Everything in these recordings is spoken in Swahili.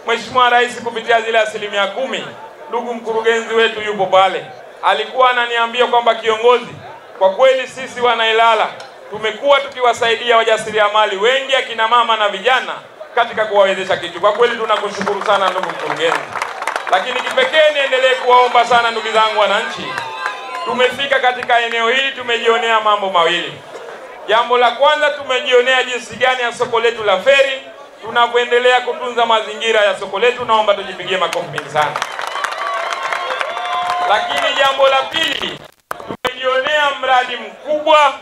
Mheshimiwa Rais kupitia zile 10%, ndugu mkurugenzi wetu yupo pale, alikuwa ananiambia kwamba kiongozi, kwa kweli sisi Wanailala tumekuwa tukiwasaidia wajasiriamali wengi, akina mama na vijana katika kuwawezesha kitu. Kwa kweli tunakushukuru sana ndugu mkurugenzi. Lakini kipekee niendelee kuwaomba sana ndugu zangu wananchi, tumefika katika eneo hili tumejionea mambo mawili. Jambo la kwanza, tumejionea jinsi gani ya soko letu la Feri tunavyoendelea kutunza mazingira ya soko letu, naomba tujipigie makofi mengi sana. Lakini jambo la pili, tumejionea mradi mkubwa,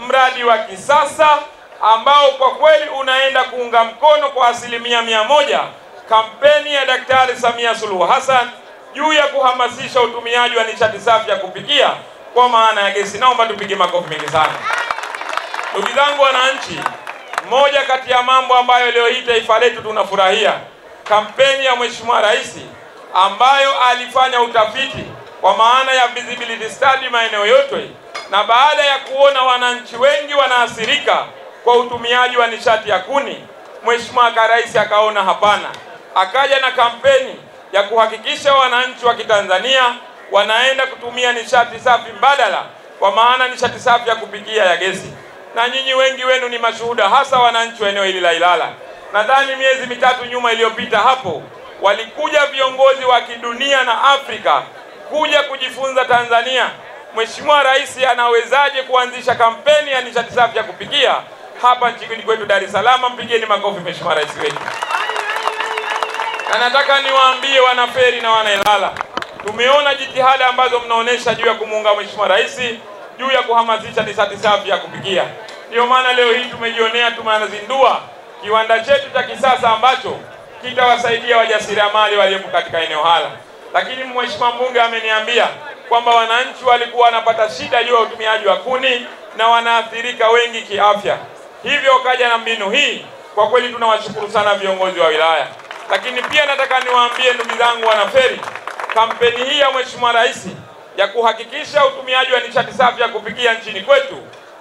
mradi wa kisasa ambao kwa kweli unaenda kuunga mkono kwa 100% kampeni ya Daktari Samia Suluhu Hassan juu ya kuhamasisha utumiaji wa nishati safi ya kupikia kwa maana ya gesi. Naomba tupige makofi mengi sana. Ndugu zangu wananchi, moja kati ya mambo ambayo leo hii taifa letu tunafurahia, kampeni ya Mheshimiwa Rais ambayo alifanya utafiti kwa maana ya visibility study maeneo yote, na baada ya kuona wananchi wengi wanaathirika kwa utumiaji wa nishati ya kuni, Mheshimiwa Rais akaona hapana, akaja na kampeni ya kuhakikisha wananchi wa Kitanzania wanaenda kutumia nishati safi mbadala, kwa maana nishati safi ya kupikia ya gesi. Na nyinyi wengi wenu ni mashuhuda, hasa wananchi wa eneo hili la Ilala. Nadhani miezi mitatu nyuma iliyopita hapo walikuja viongozi wa kidunia na Afrika kuja kujifunza Tanzania Mheshimiwa Rais anawezaje kuanzisha kampeni ya nishati safi ya kupikia hapa nchini kwetu Dar es Salaam. Mpigeni makofi Mheshimiwa Rais wetu. Na nataka niwaambie wana Feri na wana Ilala, tumeona jitihada ambazo mnaonesha juu ya kumuunga Mheshimiwa Rais juu ya kuhamasisha nishati safi ya kupikia. Ndio maana leo hii tumejionea, tumeanzindua kiwanda chetu cha kisasa ambacho kitawasaidia wajasiriamali waliopo katika eneo hala. Lakini Mheshimiwa mbunge ameniambia kwamba wananchi walikuwa wanapata shida juu ya utumiaji wa kuni na wanaathirika wengi kiafya. Hivyo kaja na mbinu hii. Kwa kweli tunawashukuru sana viongozi wa wilaya. Lakini pia nataka niwaambie ndugu zangu wana Feri, kampeni hii ya Mheshimiwa Rais ya kuhakikisha utumiaji wa nishati safi ya kupikia nchini kwetu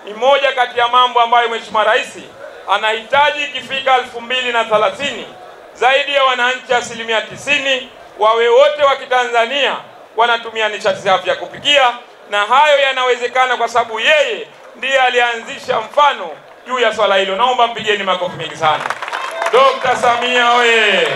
ni moja kati ya mambo ambayo Mheshimiwa Rais anahitaji ikifika 2030 zaidi ya wananchi 90% wawe wote wa Kitanzania wanatumia nishati safi ya kupikia, na hayo yanawezekana kwa sababu yeye ndiye alianzisha mfano juu ya swala hilo. Naomba mpigeni makofi mengi sana. Dr. Samia oye!